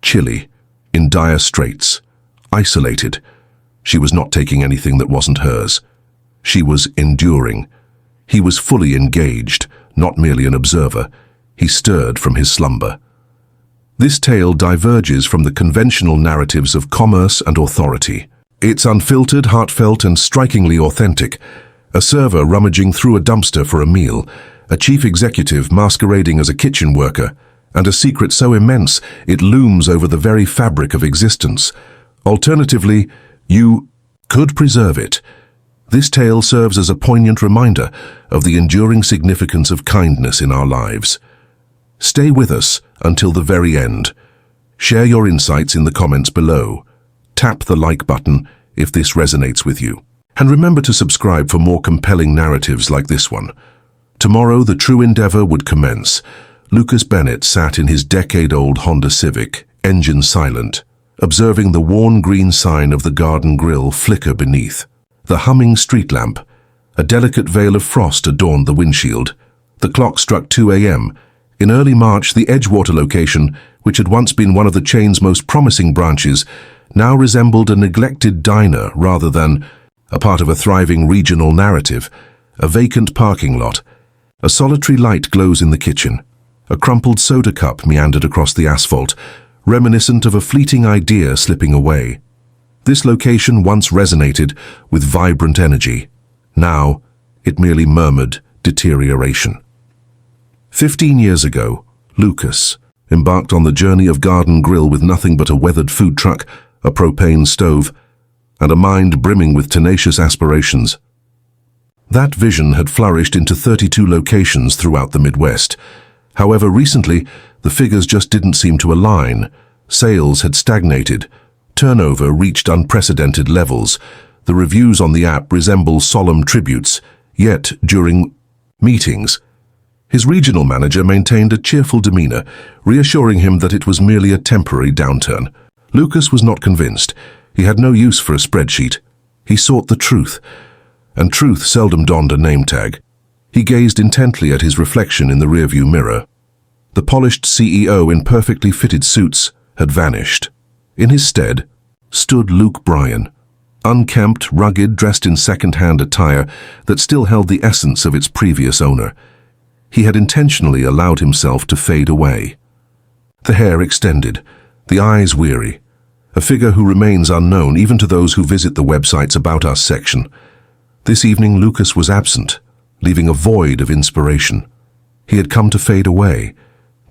chilly, in dire straits, isolated. She was not taking anything that wasn't hers. She was enduring. He was fully engaged, not merely an observer. He stirred from his slumber. This tale diverges from the conventional narratives of commerce and authority. It's unfiltered, heartfelt, and strikingly authentic. A server rummaging through a dumpster for a meal, a chief executive masquerading as a kitchen worker, and a secret so immense it looms over the very fabric of existence. Alternatively, you could preserve it. This tale serves as a poignant reminder of the enduring significance of kindness in our lives. Stay with us until the very end. Share your insights in the comments below. Tap the like button if this resonates with you. And remember to subscribe for more compelling narratives like this one. Tomorrow, the true endeavor would commence. Lucas Bennett sat in his decade-old Honda Civic, engine silent, observing the worn green sign of the garden grill flicker beneath. The humming street lamp, a delicate veil of frost adorned the windshield. The clock struck 2 a.m. In early March, the Edgewater location, which had once been one of the chain's most promising branches, now resembled a neglected diner rather than a part of a thriving regional narrative. A vacant parking lot. A solitary light glows in the kitchen. A crumpled soda cup meandered across the asphalt, reminiscent of a fleeting idea slipping away. This location once resonated with vibrant energy. Now, it merely murmured deterioration. 15 years ago, Lucas embarked on the journey of garden grill with nothing but a weathered food truck, a propane stove, and a mind brimming with tenacious aspirations. That vision had flourished into 32 locations throughout the Midwest. However, recently, the figures just didn't seem to align. Sales had stagnated. Turnover reached unprecedented levels. The reviews on the app resemble solemn tributes. Yet, during meetings, his regional manager maintained a cheerful demeanor, reassuring him that it was merely a temporary downturn. Lucas was not convinced. He had no use for a spreadsheet. He sought the truth, and truth seldom donned a name tag. He gazed intently at his reflection in the rearview mirror. The polished CEO in perfectly fitted suits had vanished. In his stead stood Luke Bryan, unkempt, rugged, dressed in second-hand attire that still held the essence of its previous owner. He had intentionally allowed himself to fade away. The hair extended, the eyes weary, a figure who remains unknown even to those who visit the website's About Us section. This evening, Lucas was absent, leaving a void of inspiration. He had come to fade away,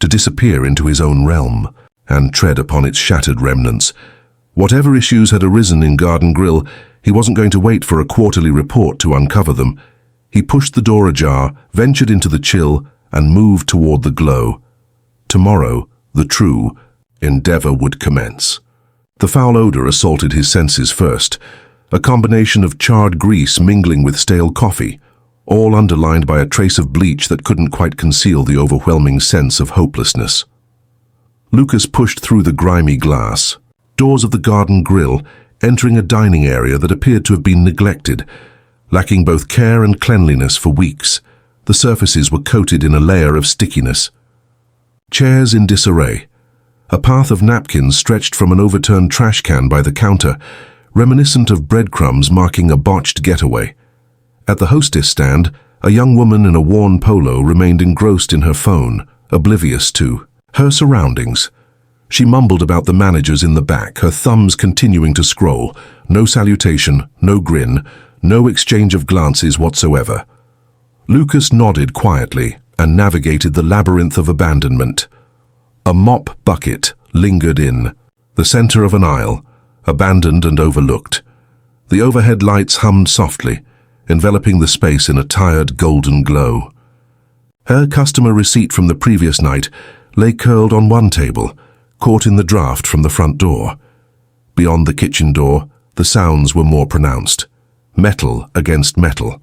to disappear into his own realm, and tread upon its shattered remnants. Whatever issues had arisen in Garden Grill, he wasn't going to wait for a quarterly report to uncover them. He pushed the door ajar, ventured into the chill, and moved toward the glow. Tomorrow, the true endeavor would commence. The foul odor assaulted his senses first, a combination of charred grease mingling with stale coffee, all underlined by a trace of bleach that couldn't quite conceal the overwhelming sense of hopelessness. Lucas pushed through the grimy glass, doors of the Garden Grill, entering a dining area that appeared to have been neglected. Lacking both care and cleanliness for weeks, the surfaces were coated in a layer of stickiness. Chairs in disarray. A path of napkins stretched from an overturned trash can by the counter, reminiscent of breadcrumbs marking a botched getaway. At the hostess stand, a young woman in a worn polo remained engrossed in her phone, oblivious to her surroundings. She mumbled about the managers in the back, her thumbs continuing to scroll. No salutation, no grin, no exchange of glances whatsoever. Lucas nodded quietly and navigated the labyrinth of abandonment. A mop bucket lingered in the center of an aisle, abandoned and overlooked. The overhead lights hummed softly, enveloping the space in a tired golden glow. Her customer receipt from the previous night lay curled on one table, caught in the draft from the front door. Beyond the kitchen door, the sounds were more pronounced. Metal against metal.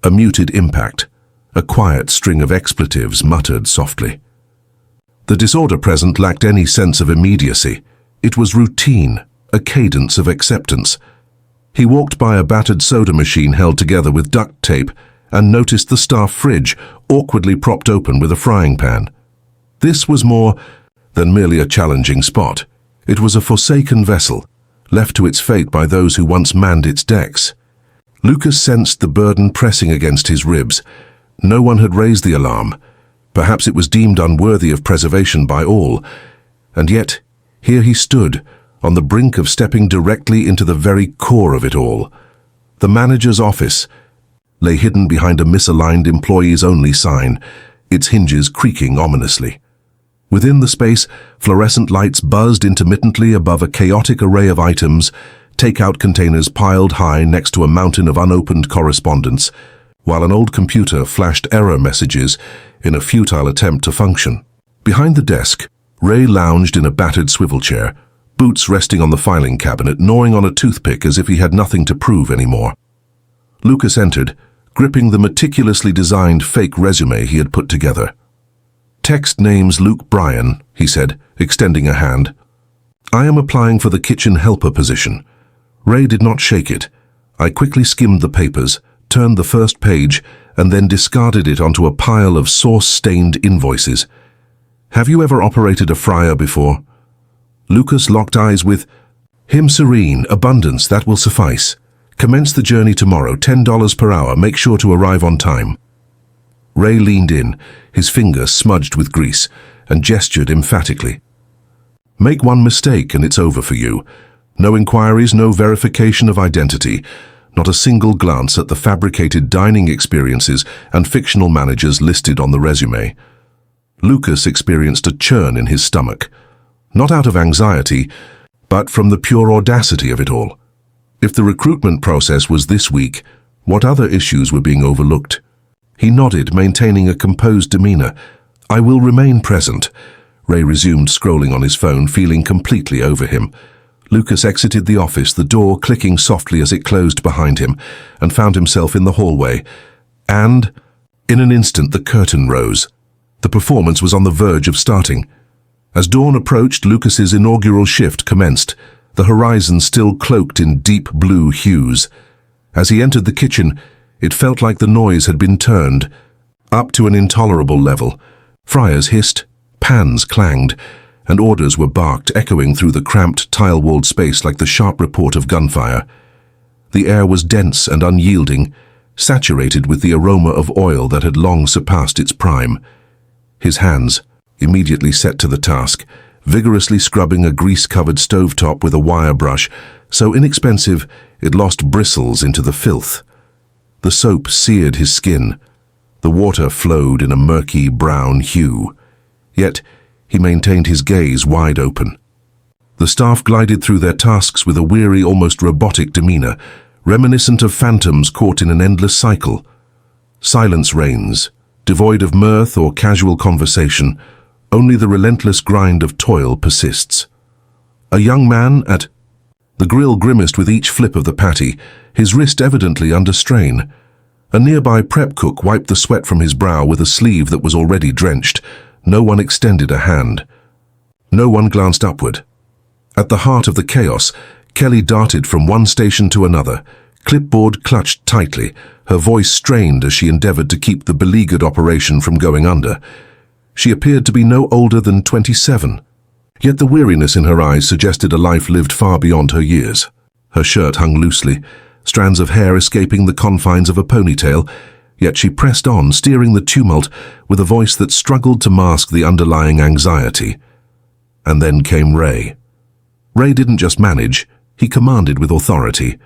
A muted impact. A quiet string of expletives muttered softly. The disorder present lacked any sense of immediacy. It was routine, a cadence of acceptance. He walked by a battered soda machine held together with duct tape and noticed the staff fridge awkwardly propped open with a frying pan. This was more than merely a challenging spot. It was a forsaken vessel, left to its fate by those who once manned its decks. Lucas sensed the burden pressing against his ribs. No one had raised the alarm. Perhaps it was deemed unworthy of preservation by all. And yet, here he stood, on the brink of stepping directly into the very core of it all. The manager's office lay hidden behind a misaligned employees-only sign, its hinges creaking ominously. Within the space, fluorescent lights buzzed intermittently above a chaotic array of items, takeout containers piled high next to a mountain of unopened correspondence, while an old computer flashed error messages in a futile attempt to function. Behind the desk, Ray lounged in a battered swivel chair, boots resting on the filing cabinet, gnawing on a toothpick as if he had nothing to prove anymore. Lucas entered, gripping the meticulously designed fake resume he had put together. "Text name's Luke Bryan," he said, extending a hand. "I am applying for the kitchen helper position." Ray did not shake it. I quickly skimmed the papers, turned the first page, and then discarded it onto a pile of sauce-stained invoices. "Have you ever operated a fryer before?" Lucas locked eyes with, "Him serene, abundance, that will suffice. Commence the journey tomorrow, $10 per hour, make sure to arrive on time." Ray leaned in, his finger smudged with grease, and gestured emphatically. "Make one mistake and it's over for you. No inquiries, no verification of identity, not a single glance at the fabricated dining experiences and fictional managers listed on the resume." Lucas experienced a churn in his stomach, not out of anxiety, but from the pure audacity of it all. If the recruitment process was this weak, what other issues were being overlooked? He nodded, maintaining a composed demeanor. "I will remain present." Ray resumed scrolling on his phone, feeling completely over him. Lucas exited the office, the door clicking softly as it closed behind him, and found himself in the hallway. And, in an instant, the curtain rose. The performance was on the verge of starting. As dawn approached, Lucas's inaugural shift commenced, the horizon still cloaked in deep blue hues. As he entered the kitchen, it felt like the noise had been turned up to an intolerable level. Fryers hissed, pans clanged, and orders were barked, echoing through the cramped, tile-walled space like the sharp report of gunfire. The air was dense and unyielding, saturated with the aroma of oil that had long surpassed its prime. His hands, immediately set to the task, vigorously scrubbing a grease-covered stovetop with a wire brush, so inexpensive it lost bristles into the filth. The soap seared his skin. The water flowed in a murky brown hue. Yet he maintained his gaze wide open. The staff glided through their tasks with a weary, almost robotic demeanor, reminiscent of phantoms caught in an endless cycle. Silence reigns, devoid of mirth or casual conversation. Only the relentless grind of toil persists. A young man at the grill grimaced with each flip of the patty, his wrist evidently under strain. A nearby prep cook wiped the sweat from his brow with a sleeve that was already drenched. No one extended a hand. No one glanced upward. At the heart of the chaos, Kelly darted from one station to another, clipboard clutched tightly, her voice strained as she endeavored to keep the beleaguered operation from going under. She appeared to be no older than 27, yet the weariness in her eyes suggested a life lived far beyond her years. Her shirt hung loosely, strands of hair escaping the confines of a ponytail, yet she pressed on, steering the tumult with a voice that struggled to mask the underlying anxiety. And then came Ray. Ray didn't just manage, he commanded with authority.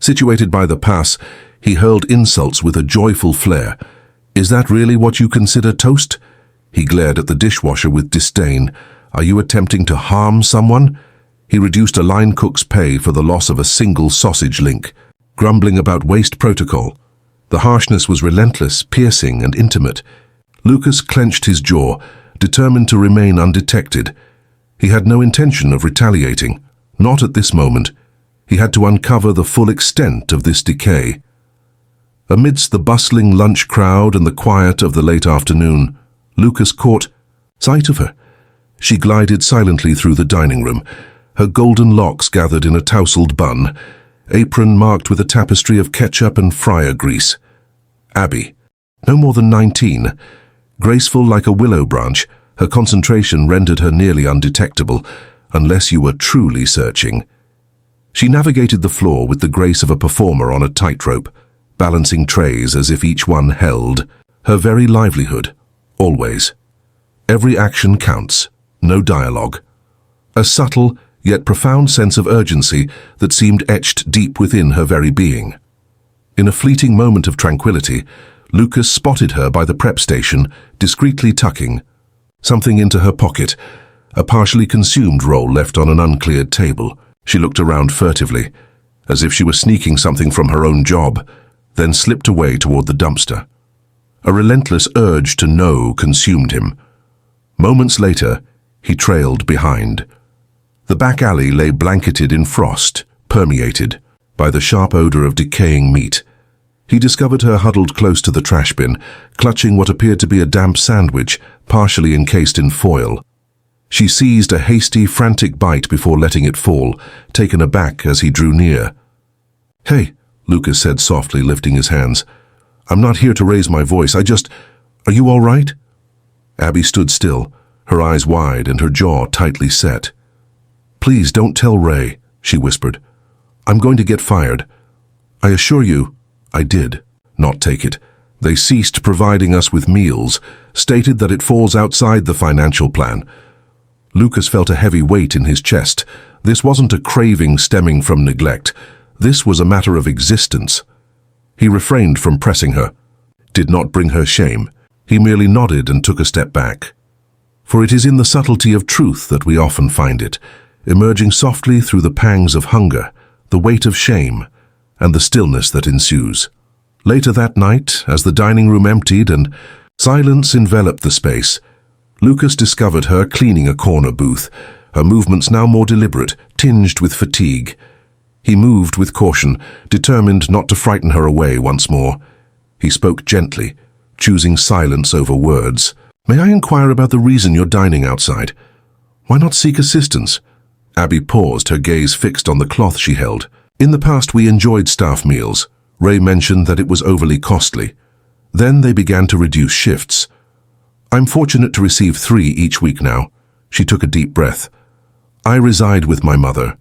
Situated by the pass, he hurled insults with a joyful flair. "Is that really what you consider toast?" He glared at the dishwasher with disdain. "Are you attempting to harm someone?" He reduced a line cook's pay for the loss of a single sausage link, grumbling about waste protocol. The harshness was relentless, piercing, and intimate. Lucas clenched his jaw, determined to remain undetected. He had no intention of retaliating, not at this moment. He had to uncover the full extent of this decay. Amidst the bustling lunch crowd and the quiet of the late afternoon, Lucas caught sight of her. She glided silently through the dining room, her golden locks gathered in a tousled bun, apron marked with a tapestry of ketchup and fryer grease. Abby, no more than 19, graceful like a willow branch, her concentration rendered her nearly undetectable, unless you were truly searching. She navigated the floor with the grace of a performer on a tightrope, balancing trays as if each one held her very livelihood, always. Every action counts, no dialogue. A subtle yet profound sense of urgency that seemed etched deep within her very being. In a fleeting moment of tranquility, Lucas spotted her by the prep station, discreetly tucking something into her pocket, a partially consumed roll left on an uncleared table. She looked around furtively, as if she were sneaking something from her own job, then slipped away toward the dumpster. A relentless urge to know consumed him. Moments later, he trailed behind. The back alley lay blanketed in frost, permeated by the sharp odor of decaying meat. He discovered her huddled close to the trash bin, clutching what appeared to be a damp sandwich, partially encased in foil. She seized a hasty, frantic bite before letting it fall, taken aback as he drew near. "Hey," Lucas said softly, lifting his hands. "I'm not here to raise my voice, Are you all right?" Abby stood still, her eyes wide and her jaw tightly set. "Please don't tell Ray," she whispered. "I'm going to get fired. I assure you." "I did not take it. They ceased providing us with meals, stated that it falls outside the financial plan." Lucas felt a heavy weight in his chest. This wasn't a craving stemming from neglect. This was a matter of existence. He refrained from pressing her, did not bring her shame. He merely nodded and took a step back. For it is in the subtlety of truth that we often find it, emerging softly through the pangs of hunger, the weight of shame, and the stillness that ensues. Later that night, as the dining room emptied and silence enveloped the space, Lucas discovered her cleaning a corner booth, her movements now more deliberate, tinged with fatigue. He moved with caution, determined not to frighten her away once more. He spoke gently, choosing silence over words. "May I inquire about the reason you're dining outside? Why not seek assistance?" Abby paused, her gaze fixed on the cloth she held. "In the past we enjoyed staff meals. Ray mentioned that it was overly costly. Then they began to reduce shifts. I'm fortunate to receive 3 each week now." She took a deep breath. "I reside with my mother.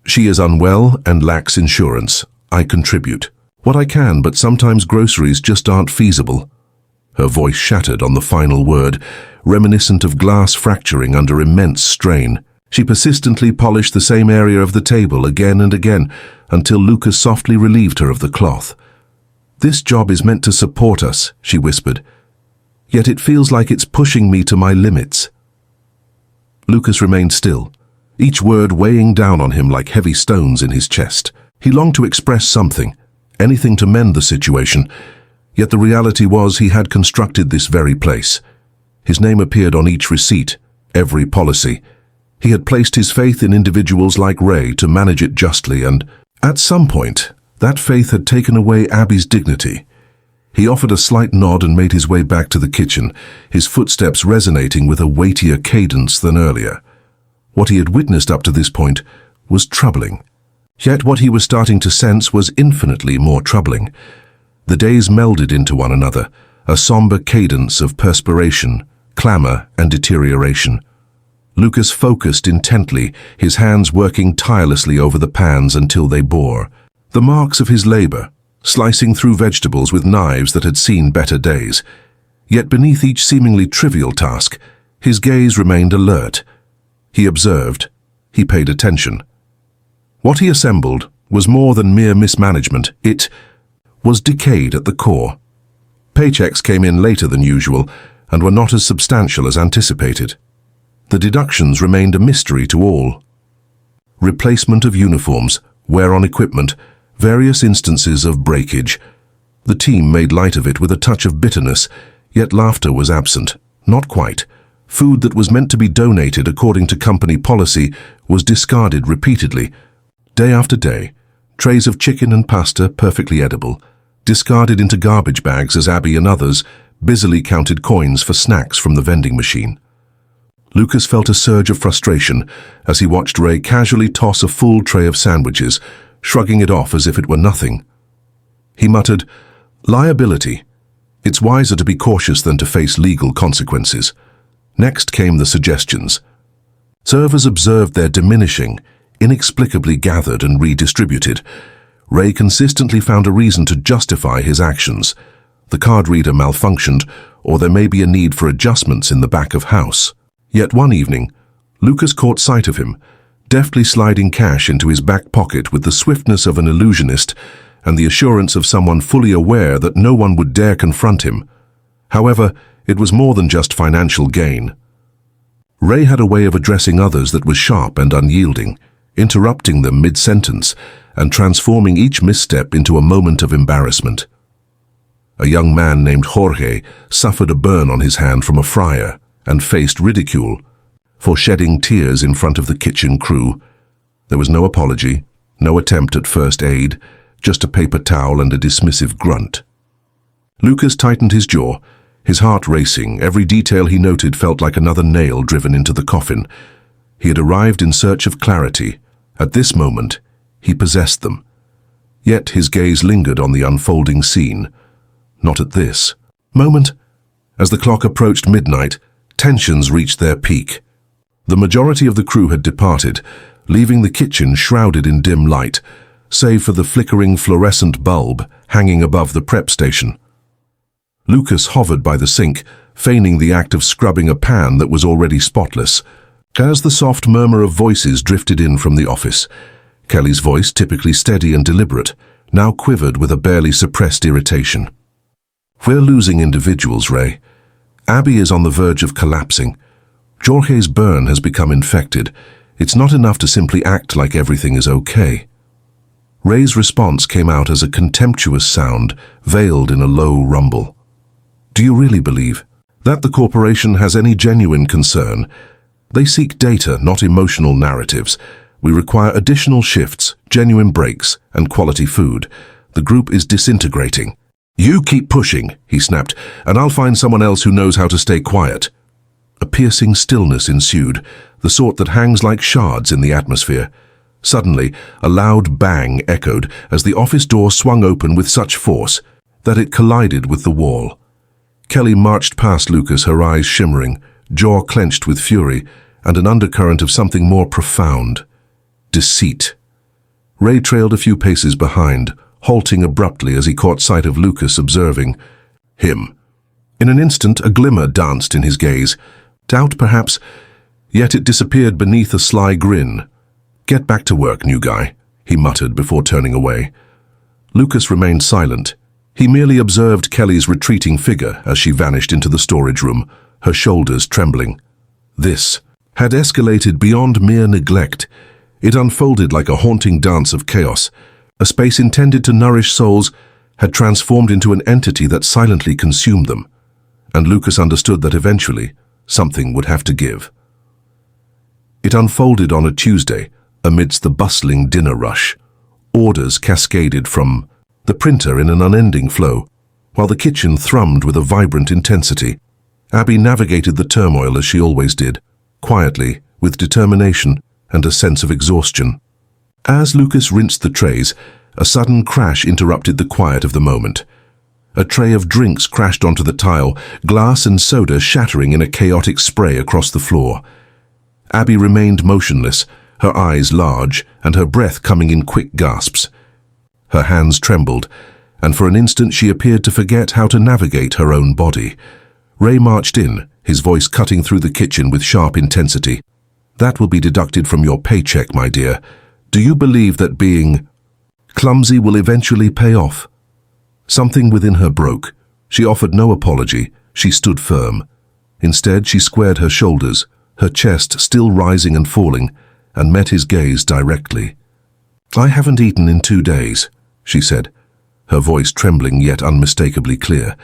She is unwell and lacks insurance. I contribute what I can, but sometimes groceries just aren't feasible." Her voice shattered on the final word, reminiscent of glass fracturing under immense strain. She persistently polished the same area of the table again and again, until Lucas softly relieved her of the cloth. "This job is meant to support us," she whispered. "Yet it feels like it's pushing me to my limits." Lucas remained still, each word weighing down on him like heavy stones in his chest. He longed to express something, anything to mend the situation, yet the reality was he had constructed this very place. His name appeared on each receipt, every policy. He had placed his faith in individuals like Ray to manage it justly, and at some point, that faith had taken away Abby's dignity. He offered a slight nod and made his way back to the kitchen, his footsteps resonating with a weightier cadence than earlier. What he had witnessed up to this point was troubling. Yet what he was starting to sense was infinitely more troubling. The days melded into one another, a somber cadence of perspiration, clamor, and deterioration. Lucas focused intently, his hands working tirelessly over the pans until they bore. The marks of his labor, slicing through vegetables with knives that had seen better days. Yet beneath each seemingly trivial task, his gaze remained alert. He observed. He paid attention. What he assembled was more than mere mismanagement. It was decayed at the core. Paychecks came in later than usual and were not as substantial as anticipated. The deductions remained a mystery to all. Replacement of uniforms, wear on equipment, various instances of breakage. The team made light of it with a touch of bitterness, yet laughter was absent. Not quite. Food that was meant to be donated according to company policy was discarded repeatedly. Day after day, trays of chicken and pasta, perfectly edible, discarded into garbage bags as Abby and others busily counted coins for snacks from the vending machine. Lucas felt a surge of frustration as he watched Ray casually toss a full tray of sandwiches, shrugging it off as if it were nothing. He muttered, "Liability. It's wiser to be cautious than to face legal consequences." Next came the suggestions. Servers observed their diminishing, inexplicably gathered and redistributed. Ray consistently found a reason to justify his actions. The card reader malfunctioned, or there may be a need for adjustments in the back of house. Yet one evening, Lucas caught sight of him, deftly sliding cash into his back pocket with the swiftness of an illusionist and the assurance of someone fully aware that no one would dare confront him. However, it was more than just financial gain. Ray had a way of addressing others that was sharp and unyielding, interrupting them mid-sentence and transforming each misstep into a moment of embarrassment. A young man named Jorge suffered a burn on his hand from a fryer and faced ridicule for shedding tears in front of the kitchen crew. There was no apology, no attempt at first aid, just a paper towel and a dismissive grunt. Lucas tightened his jaw, his heart racing. Every detail he noted felt like another nail driven into the coffin. He had arrived in search of clarity. At this moment, he possessed them. Yet his gaze lingered on the unfolding scene. Not at this moment. As the clock approached midnight, tensions reached their peak. The majority of the crew had departed, leaving the kitchen shrouded in dim light, save for the flickering fluorescent bulb hanging above the prep station. Lucas hovered by the sink, feigning the act of scrubbing a pan that was already spotless. As the soft murmur of voices drifted in from the office, Kelly's voice, typically steady and deliberate, now quivered with a barely suppressed irritation. "We're losing individuals, Ray. Abby is on the verge of collapsing. Jorge's burn has become infected. It's not enough to simply act like everything is okay." Ray's response came out as a contemptuous sound, veiled in a low rumble. "Do you really believe that the corporation has any genuine concern? They seek data, not emotional narratives. We require additional shifts, genuine breaks, and quality food. The group is disintegrating." "You keep pushing," he snapped, "and I'll find someone else who knows how to stay quiet." A piercing stillness ensued, the sort that hangs like shards in the atmosphere. Suddenly, a loud bang echoed as the office door swung open with such force that it collided with the wall. Kelly marched past Lucas, her eyes shimmering, jaw clenched with fury, and an undercurrent of something more profound: deceit. Ray trailed a few paces behind, halting abruptly as he caught sight of Lucas observing him. In an instant, a glimmer danced in his gaze. Doubt, perhaps, yet it disappeared beneath a sly grin. "Get back to work, new guy," he muttered before turning away. Lucas remained silent. He merely observed Kelly's retreating figure as she vanished into the storage room, her shoulders trembling. This had escalated beyond mere neglect. It unfolded like a haunting dance of chaos. A space intended to nourish souls had transformed into an entity that silently consumed them. And Lucas understood that eventually something would have to give. It unfolded on a Tuesday, amidst the bustling dinner rush. Orders cascaded from the printer in an unending flow, while the kitchen thrummed with a vibrant intensity. Abby navigated the turmoil as she always did, quietly, with determination and a sense of exhaustion. As Lucas rinsed the trays, a sudden crash interrupted the quiet of the moment. A tray of drinks crashed onto the tile, glass and soda shattering in a chaotic spray across the floor. Abby remained motionless, her eyes large and her breath coming in quick gasps. Her hands trembled, and for an instant she appeared to forget how to navigate her own body. Ray marched in, his voice cutting through the kitchen with sharp intensity. "That will be deducted from your paycheck, my dear. Do you believe that being clumsy will eventually pay off?" Something within her broke. She offered no apology. She stood firm. Instead, she squared her shoulders, her chest still rising and falling, and met his gaze directly. "I haven't eaten in 2 days," she said, her voice trembling yet unmistakably clear.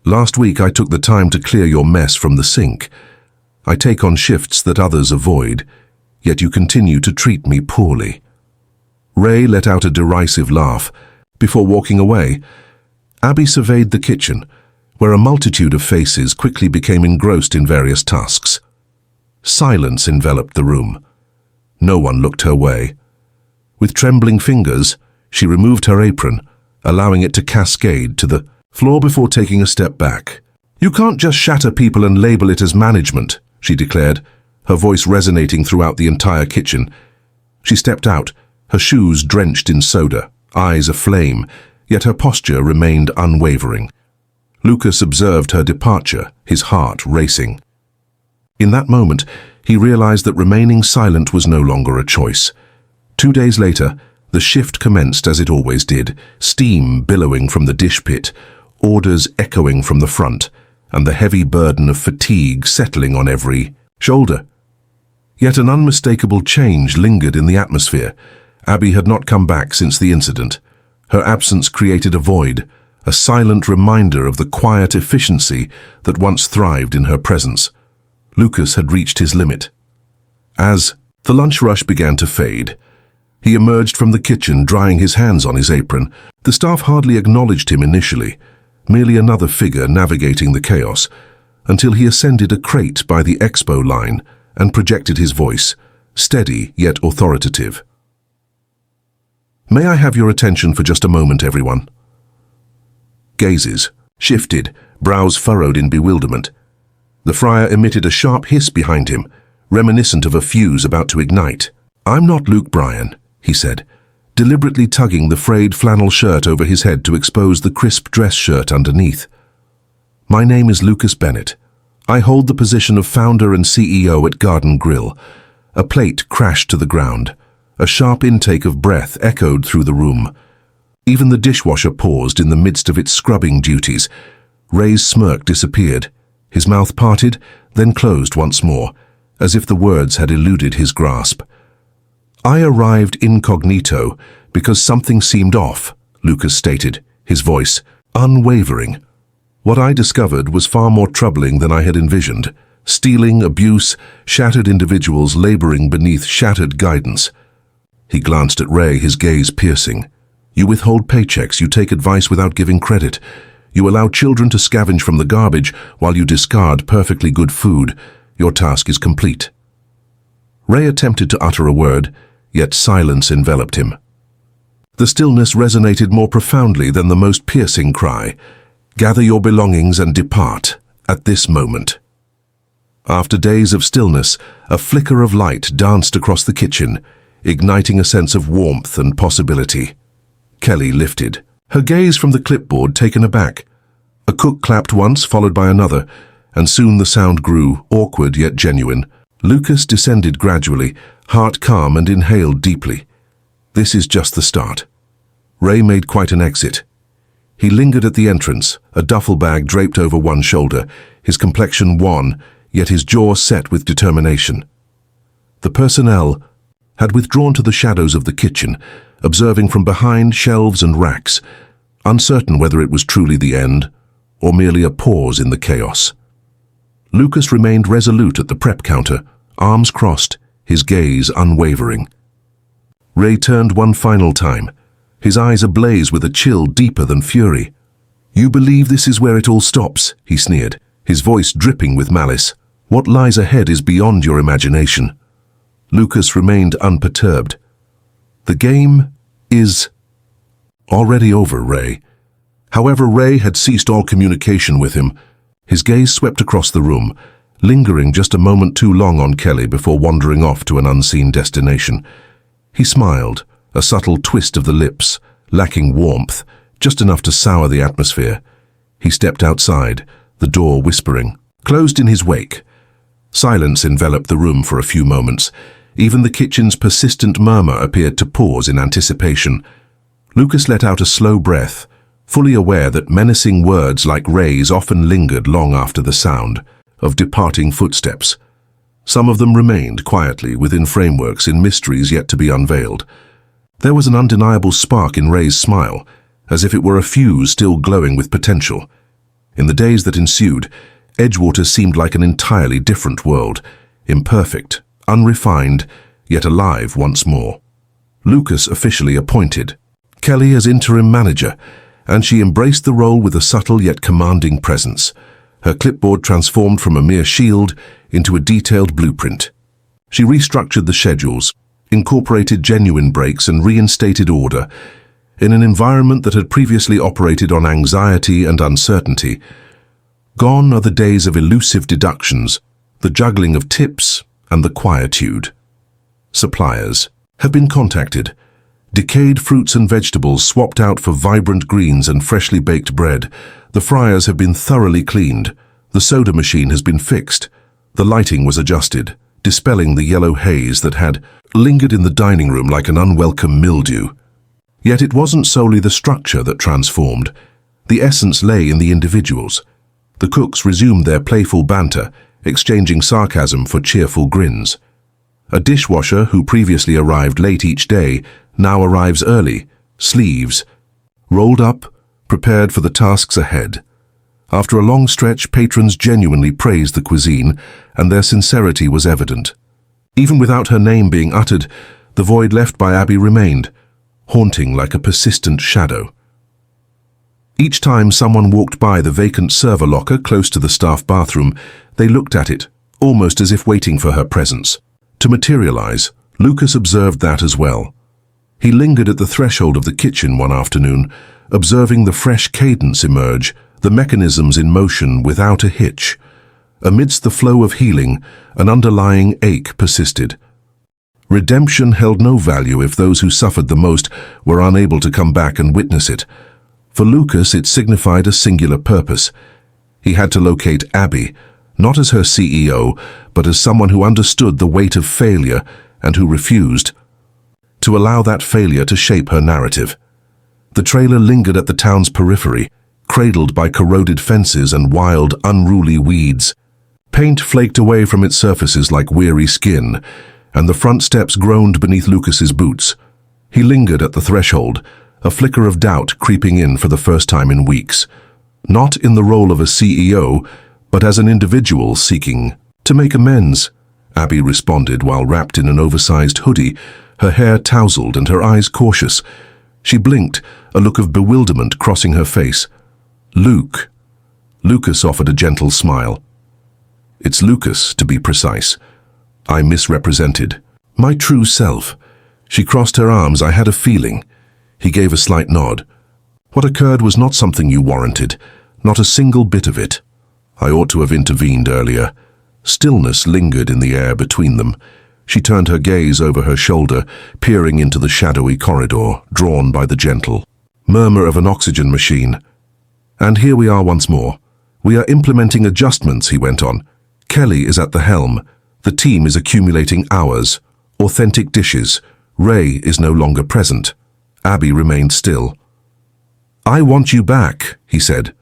"Last week I took the time to clear your mess from the sink. I take on shifts that others avoid, yet you continue to treat me poorly." Ray let out a derisive laugh. Before walking away, Abby surveyed the kitchen, where a multitude of faces quickly became engrossed in various tasks. Silence enveloped the room. No one looked her way. With trembling fingers, she removed her apron, allowing it to cascade to the floor before taking a step back. "You can't just shatter people and label it as management," she declared, her voice resonating throughout the entire kitchen. She stepped out, her shoes drenched in soda, eyes aflame, yet her posture remained unwavering. Lucas observed her departure, his heart racing. In that moment, he realized that remaining silent was no longer a choice. 2 days later, the shift commenced as it always did, steam billowing from the dish pit, orders echoing from the front, and the heavy burden of fatigue settling on every shoulder. Yet an unmistakable change lingered in the atmosphere. Abby had not come back since the incident. Her absence created a void, a silent reminder of the quiet efficiency that once thrived in her presence. Lucas had reached his limit. As the lunch rush began to fade, he emerged from the kitchen, drying his hands on his apron. The staff hardly acknowledged him initially, merely another figure navigating the chaos, until he ascended a crate by the expo line and projected his voice, steady yet authoritative. "May I have your attention for just a moment, everyone?" Gazes shifted, brows furrowed in bewilderment. The friar emitted a sharp hiss behind him, reminiscent of a fuse about to ignite. "I'm not Luke Bryan," he said, deliberately tugging the frayed flannel shirt over his head to expose the crisp dress shirt underneath. "My name is Lucas Bennett. I hold the position of founder and CEO at Garden Grill." A plate crashed to the ground. A sharp intake of breath echoed through the room. Even the dishwasher paused in the midst of its scrubbing duties. Ray's smirk disappeared. His mouth parted, then closed once more, as if the words had eluded his grasp. "I arrived incognito because something seemed off," Lucas stated, his voice unwavering. "What I discovered was far more troubling than I had envisioned. Stealing, abuse, shattered individuals laboring beneath shattered guidance." He glanced at Ray, his gaze piercing. "You withhold paychecks, you take advice without giving credit. You allow children to scavenge from the garbage while you discard perfectly good food. Your task is complete." Ray attempted to utter a word, yet silence enveloped him. The stillness resonated more profoundly than the most piercing cry. "Gather your belongings and depart at this moment." After days of stillness, a flicker of light danced across the kitchen, igniting a sense of warmth and possibility. Kelly lifted, her gaze from the clipboard taken aback. A cook clapped once, followed by another, and soon the sound grew, awkward yet genuine. Lucas descended gradually, heart calm, and inhaled deeply. This is just the start. Ray made quite an exit. He lingered at the entrance, a duffel bag draped over one shoulder, his complexion wan, yet his jaw set with determination. The personnel had withdrawn to the shadows of the kitchen, observing from behind shelves and racks, uncertain whether it was truly the end or merely a pause in the chaos. Lucas remained resolute at the prep counter, arms crossed, his gaze unwavering. Ray turned one final time, his eyes ablaze with a chill deeper than fury. "You believe this is where it all stops?" he sneered, his voice dripping with malice. "What lies ahead is beyond your imagination." Lucas remained unperturbed. "The game is already over, Ray." However, Ray had ceased all communication with him. His gaze swept across the room, lingering just a moment too long on Kelly before wandering off to an unseen destination. He smiled, a subtle twist of the lips, lacking warmth, just enough to sour the atmosphere. He stepped outside, the door whispering, closed in his wake. Silence enveloped the room for a few moments. Even the kitchen's persistent murmur appeared to pause in anticipation. Lucas let out a slow breath, fully aware that menacing words like Ray's often lingered long after the sound of departing footsteps. Some of them remained quietly within frameworks in mysteries yet to be unveiled. There was an undeniable spark in Ray's smile, as if it were a fuse still glowing with potential. In the days that ensued, Edgewater seemed like an entirely different world, imperfect, unrefined, yet alive once more. Lucas officially appointed Kelly as interim manager, and she embraced the role with a subtle yet commanding presence. Her clipboard transformed from a mere shield into a detailed blueprint. She restructured the schedules, incorporated genuine breaks, and reinstated order. In an environment that had previously operated on anxiety and uncertainty, gone are the days of elusive deductions, the juggling of tips, and the quietude. Suppliers have been contacted. Decayed fruits and vegetables swapped out for vibrant greens and freshly baked bread. The fryers have been thoroughly cleaned. The soda machine has been fixed. The lighting was adjusted, dispelling the yellow haze that had lingered in the dining room like an unwelcome mildew. Yet it wasn't solely the structure that transformed. The essence lay in the individuals. The cooks resumed their playful banter, exchanging sarcasm for cheerful grins. A dishwasher who previously arrived late each day now arrives early, sleeves rolled up, prepared for the tasks ahead. After a long stretch, patrons genuinely praised the cuisine, and their sincerity was evident. Even without her name being uttered, the void left by Abby remained, haunting like a persistent shadow. Each time someone walked by the vacant server locker close to the staff bathroom, they looked at it, almost as if waiting for her presence to materialize. Lucas observed that as well. He lingered at the threshold of the kitchen one afternoon, observing the fresh cadence emerge, the mechanisms in motion without a hitch. Amidst the flow of healing, an underlying ache persisted. Redemption held no value if those who suffered the most were unable to come back and witness it. For Lucas, it signified a singular purpose. He had to locate Abby, not as her CEO, but as someone who understood the weight of failure and who refused to allow that failure to shape her narrative. The trailer lingered at the town's periphery, cradled by corroded fences and wild, unruly weeds. Paint flaked away from its surfaces like weary skin, and the front steps groaned beneath Lucas's boots. He lingered at the threshold, a flicker of doubt creeping in for the first time in weeks. Not in the role of a CEO, but as an individual seeking to make amends, Abby responded while wrapped in an oversized hoodie, her hair tousled and her eyes cautious. She blinked, a look of bewilderment crossing her face. Luke. Lucas offered a gentle smile. It's Lucas, to be precise. I misrepresented my true self. She crossed her arms. I had a feeling. He gave a slight nod. What occurred was not something you warranted, not a single bit of it. I ought to have intervened earlier. Stillness lingered in the air between them. She turned her gaze over her shoulder, peering into the shadowy corridor, drawn by the gentle murmur of an oxygen machine. And here we are once more. We are implementing adjustments, he went on. Kelly is at the helm. The team is accumulating hours, authentic dishes. Ray is no longer present. Abby remained still. I want you back, he said,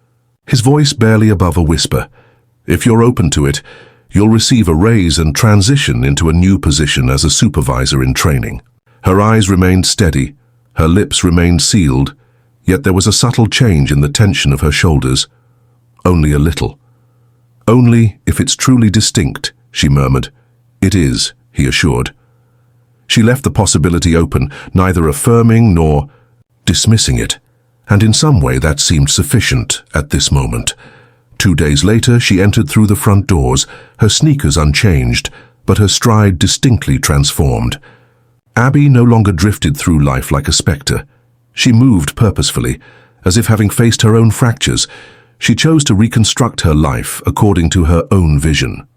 his voice barely above a whisper. If you're open to it, you'll receive a raise and transition into a new position as a supervisor in training. Her eyes remained steady, her lips remained sealed, yet there was a subtle change in the tension of her shoulders. Only a little. Only if it's truly distinct, she murmured. It is, he assured. She left the possibility open, neither affirming nor dismissing it, and in some way that seemed sufficient at this moment. 2 days later, she entered through the front doors, her sneakers unchanged, but her stride distinctly transformed. Abby no longer drifted through life like a spectre. She moved purposefully, as if having faced her own fractures, she chose to reconstruct her life according to her own vision.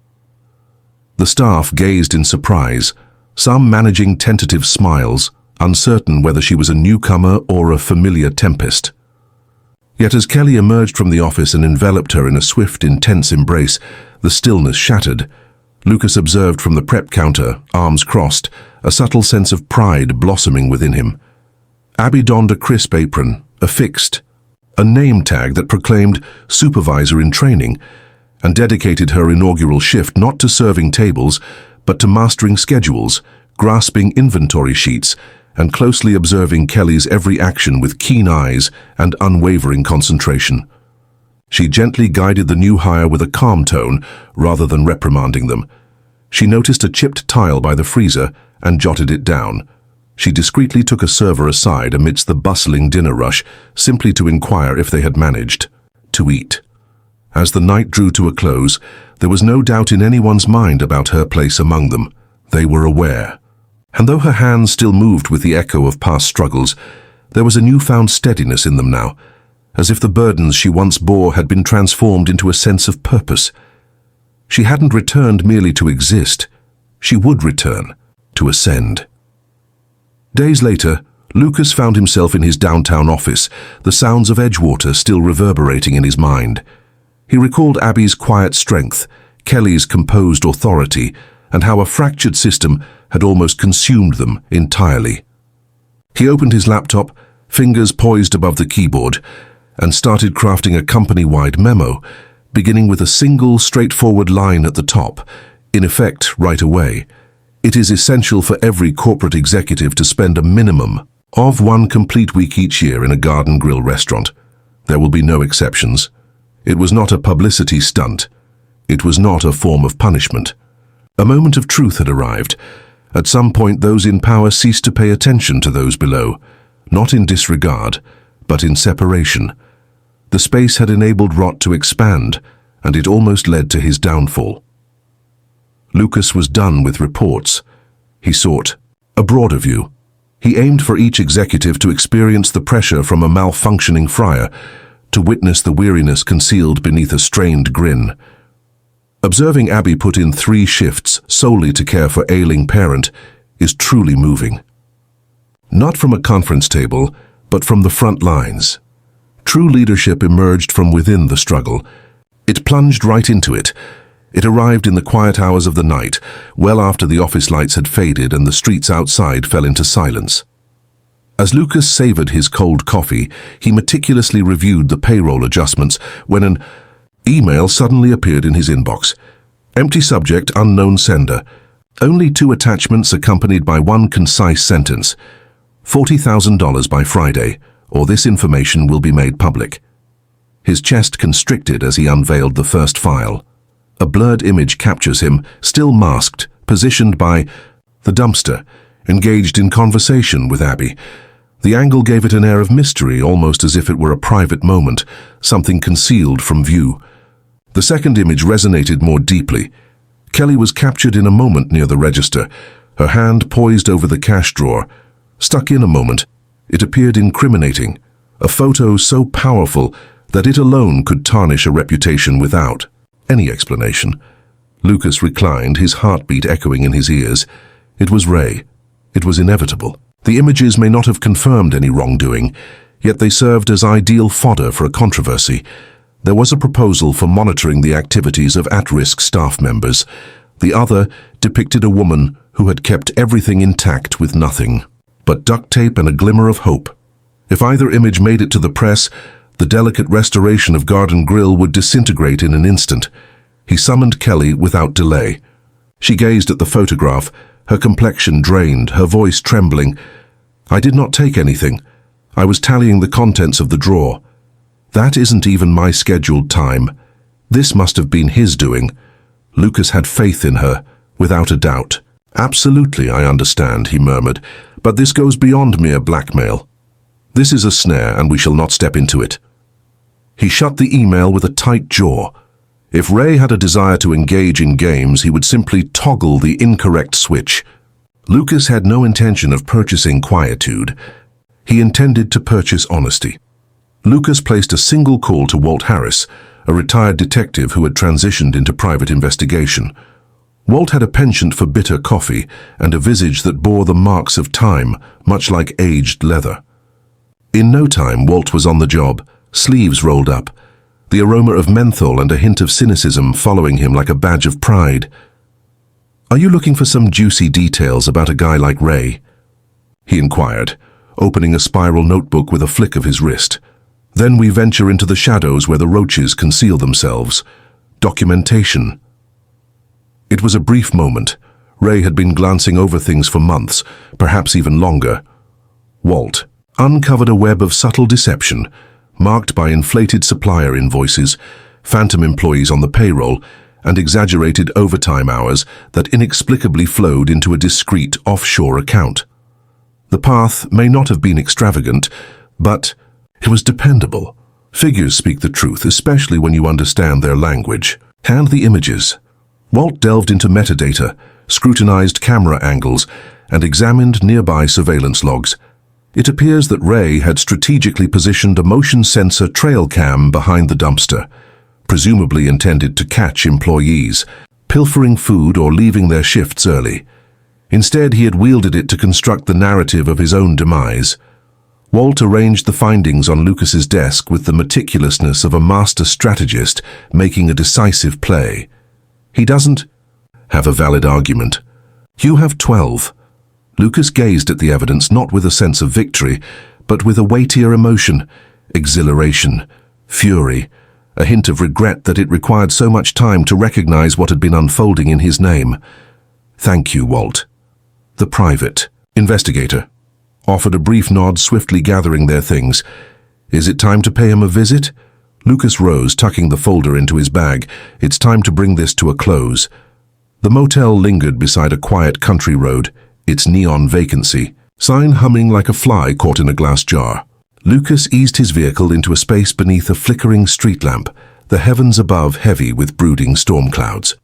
The staff gazed in surprise, some managing tentative smiles, uncertain whether she was a newcomer or a familiar tempest. Yet as Kelly emerged from the office and enveloped her in a swift, intense embrace, the stillness shattered. Lucas observed from the prep counter, arms crossed, a subtle sense of pride blossoming within him. Abby donned a crisp apron, affixed a name tag that proclaimed supervisor in training, and dedicated her inaugural shift not to serving tables, but to mastering schedules, grasping inventory sheets, and closely observing Kelly's every action with keen eyes and unwavering concentration. She gently guided the new hire with a calm tone rather than reprimanding them. She noticed a chipped tile by the freezer and jotted it down. She discreetly took a server aside amidst the bustling dinner rush, simply to inquire if they had managed to eat. As the night drew to a close, there was no doubt in anyone's mind about her place among them. They were aware. And though her hands still moved with the echo of past struggles, there was a newfound steadiness in them now, as if the burdens she once bore had been transformed into a sense of purpose. She hadn't returned merely to exist. She would return, to ascend. Days later, Lucas found himself in his downtown office, the sounds of Edgewater still reverberating in his mind. He recalled Abby's quiet strength, Kelly's composed authority, and how a fractured system had almost consumed them entirely. He opened his laptop, fingers poised above the keyboard, and started crafting a company-wide memo, beginning with a single, straightforward line at the top, in effect right away. It is essential for every corporate executive to spend a minimum of 1 complete week each year in a garden grill restaurant. There will be no exceptions. It was not a publicity stunt. It was not a form of punishment. A moment of truth had arrived. At some point, those in power ceased to pay attention to those below, not in disregard, but in separation. The space had enabled rot to expand, and it almost led to his downfall. Lucas was done with reports. He sought a broader view. He aimed for each executive to experience the pressure from a malfunctioning fryer, to witness the weariness concealed beneath a strained grin. Observing Abby put in 3 shifts solely to care for ailing parent is truly moving. Not from a conference table, but from the front lines. True leadership emerged from within the struggle. It plunged right into it. It arrived in the quiet hours of the night, well after the office lights had faded and the streets outside fell into silence. As Lucas savored his cold coffee, he meticulously reviewed the payroll adjustments when an email suddenly appeared in his inbox. Empty subject, unknown sender. Only 2 attachments accompanied by 1 concise sentence. $40,000 by Friday, or this information will be made public. His chest constricted as he unveiled the first file. A blurred image captures him, still masked, positioned by the dumpster, engaged in conversation with Abby. The angle gave it an air of mystery, almost as if it were a private moment, something concealed from view. The second image resonated more deeply. Kelly was captured in a moment near the register, her hand poised over the cash drawer. Stuck in a moment, it appeared incriminating, a photo so powerful that it alone could tarnish a reputation without any explanation. Lucas reclined, his heartbeat echoing in his ears. It was Ray. It was inevitable. The images may not have confirmed any wrongdoing, yet they served as ideal fodder for a controversy. There was a proposal for monitoring the activities of at-risk staff members. The other depicted a woman who had kept everything intact with nothing but duct tape and a glimmer of hope. If either image made it to the press, the delicate restoration of Garden Grill would disintegrate in an instant. He summoned Kelly without delay. She gazed at the photograph, her complexion drained, her voice trembling. "I did not take anything. I was tallying the contents of the drawer. That isn't even my scheduled time. This must have been his doing." Lucas had faith in her, without a doubt. "Absolutely, I understand," he murmured, "but this goes beyond mere blackmail. This is a snare, and we shall not step into it." He shut the email with a tight jaw. If Ray had a desire to engage in games, he would simply toggle the incorrect switch. Lucas had no intention of purchasing quietude. He intended to purchase honesty. Lucas placed a single call to Walt Harris, a retired detective who had transitioned into private investigation. Walt had a penchant for bitter coffee and a visage that bore the marks of time, much like aged leather. In no time, Walt was on the job, sleeves rolled up, the aroma of menthol and a hint of cynicism following him like a badge of pride. "Are you looking for some juicy details about a guy like Ray?" he inquired, opening a spiral notebook with a flick of his wrist. "Then we venture into the shadows where the roaches conceal themselves. Documentation." It was a brief moment. Ray had been glancing over things for months, perhaps even longer. Walt uncovered a web of subtle deception, marked by inflated supplier invoices, phantom employees on the payroll, and exaggerated overtime hours that inexplicably flowed into a discreet offshore account. The path may not have been extravagant, but it was dependable. Figures speak the truth, especially when you understand their language. Hand the images. Walt delved into metadata, scrutinized camera angles, and examined nearby surveillance logs. It appears that Ray had strategically positioned a motion sensor trail cam behind the dumpster, presumably intended to catch employees. pilfering food or leaving their shifts early. Instead, he had wielded it to construct the narrative of his own demise. Walt arranged the findings on Lucas's desk with the meticulousness of a master strategist making a decisive play. He doesn't have a valid argument. You have 12. Lucas gazed at the evidence not with a sense of victory, but with a weightier emotion, exhilaration, fury, a hint of regret that it required so much time to recognize what had been unfolding in his name. Thank you, Walt. The private investigator offered a brief nod, swiftly gathering their things. Is it time to pay him a visit? Lucas rose, tucking the folder into his bag. It's time to bring this to a close. The motel lingered beside a quiet country road, its neon vacancy, sign humming like a fly caught in a glass jar. Lucas eased his vehicle into a space beneath a flickering street lamp, the heavens above heavy with brooding storm clouds.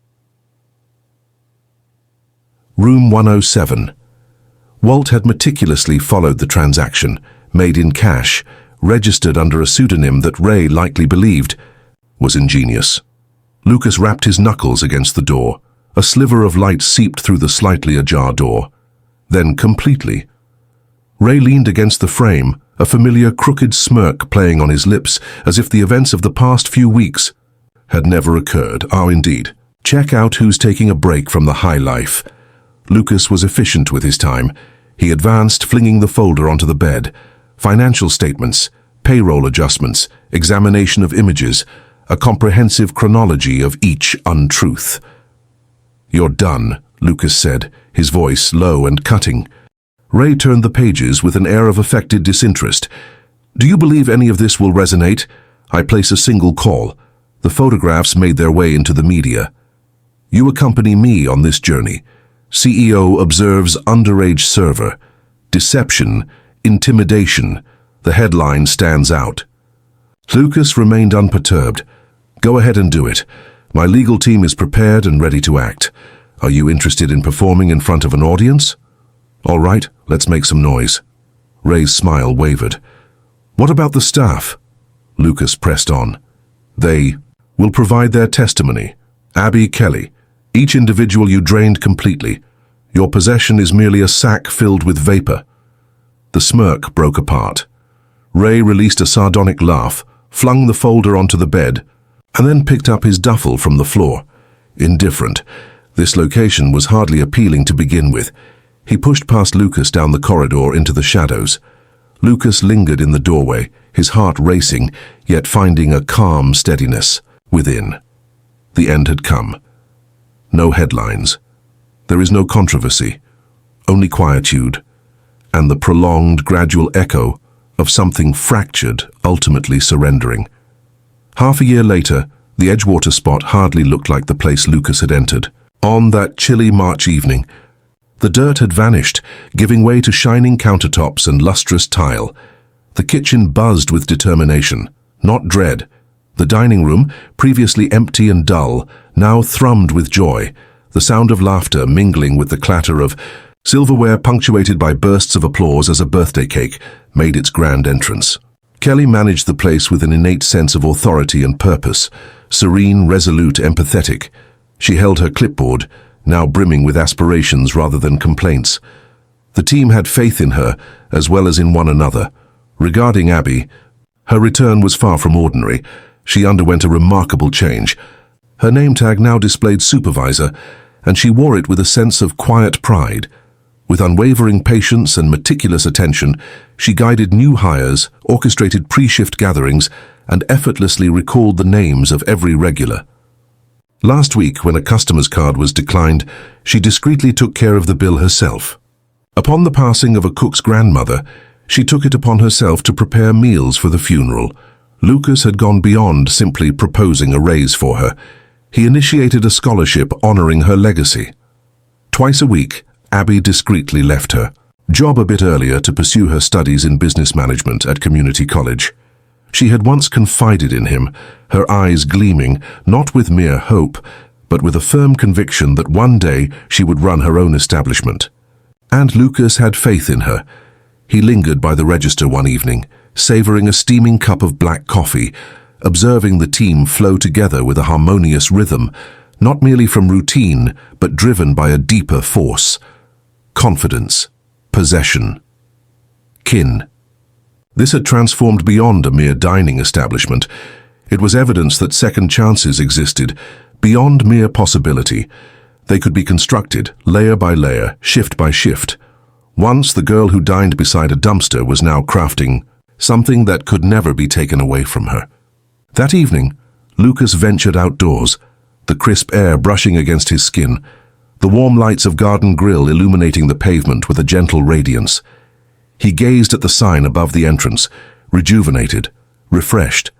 Room 107. Walt had meticulously followed the transaction, made in cash, registered under a pseudonym that Ray likely believed was ingenious. Lucas rapped his knuckles against the door. A sliver of light seeped through the slightly ajar door. Then completely. Ray leaned against the frame, a familiar crooked smirk playing on his lips, as if the events of the past few weeks had never occurred. Oh, indeed. Check out who's taking a break from the high life. Lucas was efficient with his time. He advanced, flinging the folder onto the bed. Financial statements, payroll adjustments, examination of images, a comprehensive chronology of each untruth. You're done, Lucas said, his voice low and cutting. Ray turned the pages with an air of affected disinterest. Do you believe any of this will resonate? I place a single call. The photographs made their way into the media. You accompany me on this journey. CEO observes underage server. Deception, intimidation. The headline stands out. Lucas remained unperturbed. Go ahead and do it. My legal team is prepared and ready to act. Are you interested in performing in front of an audience? All right, let's make some noise. Ray's smile wavered. What about the staff? Lucas pressed on. They will provide their testimony. Abby, Kelly. Each individual you drained completely. Your possession is merely a sack filled with vapor. The smirk broke apart. Ray released a sardonic laugh, flung the folder onto the bed, and then picked up his duffel from the floor. Indifferent. This location was hardly appealing to begin with. He pushed past Lucas down the corridor into the shadows. Lucas lingered in the doorway, his heart racing, yet finding a calm steadiness within. The end had come. No headlines. There is no controversy, only quietude, and the prolonged, gradual echo of something fractured, ultimately surrendering. Half a year later, the Edgewater spot hardly looked like the place Lucas had entered. On that chilly March evening, the dirt had vanished, giving way to shining countertops and lustrous tile. The kitchen buzzed with determination, not dread. The dining room, previously empty and dull, now thrummed with joy, the sound of laughter mingling with the clatter of silverware punctuated by bursts of applause as a birthday cake made its grand entrance. Kelly managed the place with an innate sense of authority and purpose, serene, resolute, empathetic. She held her clipboard, now brimming with aspirations rather than complaints. The team had faith in her, as well as in one another. Regarding Abby, her return was far from ordinary. She underwent a remarkable change. Her name tag now displayed supervisor, and she wore it with a sense of quiet pride. With unwavering patience and meticulous attention, she guided new hires, orchestrated pre-shift gatherings, and effortlessly recalled the names of every regular. Last week, when a customer's card was declined, she discreetly took care of the bill herself. Upon the passing of a cook's grandmother, she took it upon herself to prepare meals for the funeral. Lucas had gone beyond simply proposing a raise for her. He initiated a scholarship honoring her legacy. Twice a week, Abby discreetly left her job a bit earlier to pursue her studies in business management at community college. She had once confided in him, her eyes gleaming, not with mere hope, but with a firm conviction that one day she would run her own establishment. And Lucas had faith in her. He lingered by the register one evening, savoring a steaming cup of black coffee, observing the team flow together with a harmonious rhythm, not merely from routine, but driven by a deeper force: confidence, possession, kin. This had transformed beyond a mere dining establishment. It was evidence that second chances existed, beyond mere possibility. They could be constructed, layer by layer, shift by shift. Once the girl who dined beside a dumpster was now crafting something that could never be taken away from her. That evening, Lucas ventured outdoors, the crisp air brushing against his skin, the warm lights of Garden Grill illuminating the pavement with a gentle radiance. He gazed at the sign above the entrance, rejuvenated, refreshed,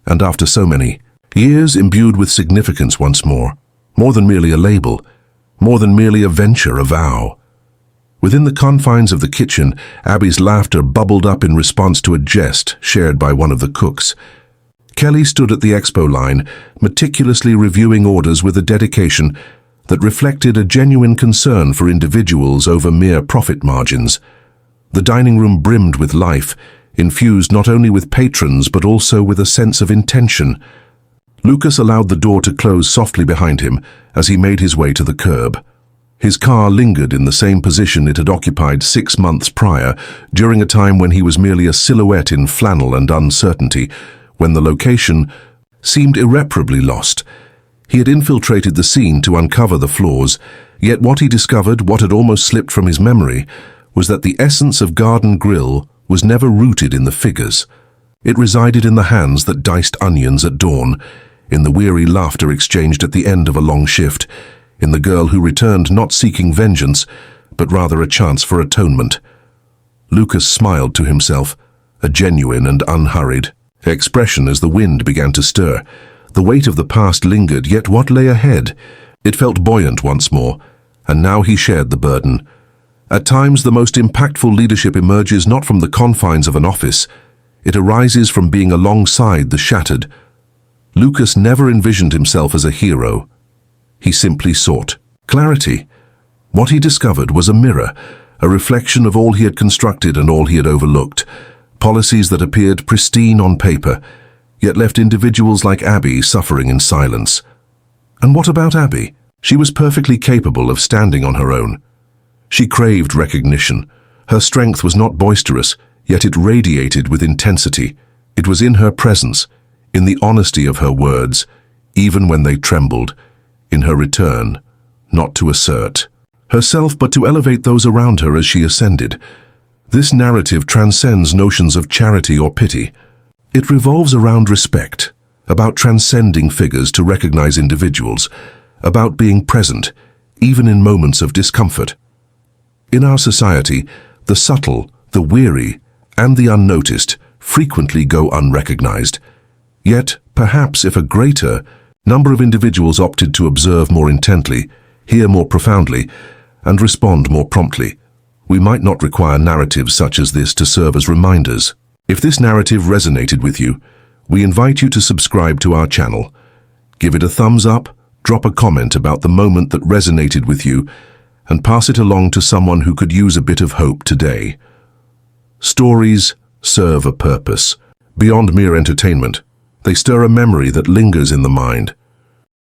and after so many years imbued with significance once more than merely a label, more than merely a venture, a vow. Within the confines of the kitchen, Abby's laughter bubbled up in response to a jest shared by one of the cooks. Kelly stood at the expo line, meticulously reviewing orders with a dedication that reflected a genuine concern for individuals over mere profit margins. The dining room brimmed with life, infused not only with patrons but also with a sense of intention. Lucas allowed the door to close softly behind him as he made his way to the curb. His car lingered in the same position it had occupied 6 months prior, during a time when he was merely a silhouette in flannel and uncertainty, when the location seemed irreparably lost. He had infiltrated the scene to uncover the flaws, yet what he discovered, what had almost slipped from his memory, was that the essence of Garden Grill was never rooted in the figures. It resided in the hands that diced onions at dawn, in the weary laughter exchanged at the end of a long shift, in the girl who returned not seeking vengeance, but rather a chance for atonement. Lucas smiled to himself, a genuine and unhurried expression as the wind began to stir. The weight of the past lingered, yet what lay ahead? It felt buoyant once more, and now he shared the burden. At times, the most impactful leadership emerges not from the confines of an office. It arises from being alongside the shattered. Lucas never envisioned himself as a hero. He simply sought clarity. What he discovered was a mirror, a reflection of all he had constructed and all he had overlooked. Policies that appeared pristine on paper, yet left individuals like Abby suffering in silence. And what about Abby? She was perfectly capable of standing on her own. She craved recognition. Her strength was not boisterous, yet it radiated with intensity. It was in her presence, in the honesty of her words, even when they trembled, in her return, not to assert herself but to elevate those around her as she ascended. This narrative transcends notions of charity or pity. It revolves around respect, about transcending figures to recognize individuals, about being present, even in moments of discomfort. In our society, the subtle, the weary, and the unnoticed frequently go unrecognized. Yet, perhaps if a greater number of individuals opted to observe more intently, hear more profoundly, and respond more promptly, we might not require narratives such as this to serve as reminders. If this narrative resonated with you, we invite you to subscribe to our channel. Give it a thumbs up, drop a comment about the moment that resonated with you, and pass it along to someone who could use a bit of hope today. Stories serve a purpose. Beyond mere entertainment, they stir a memory that lingers in the mind.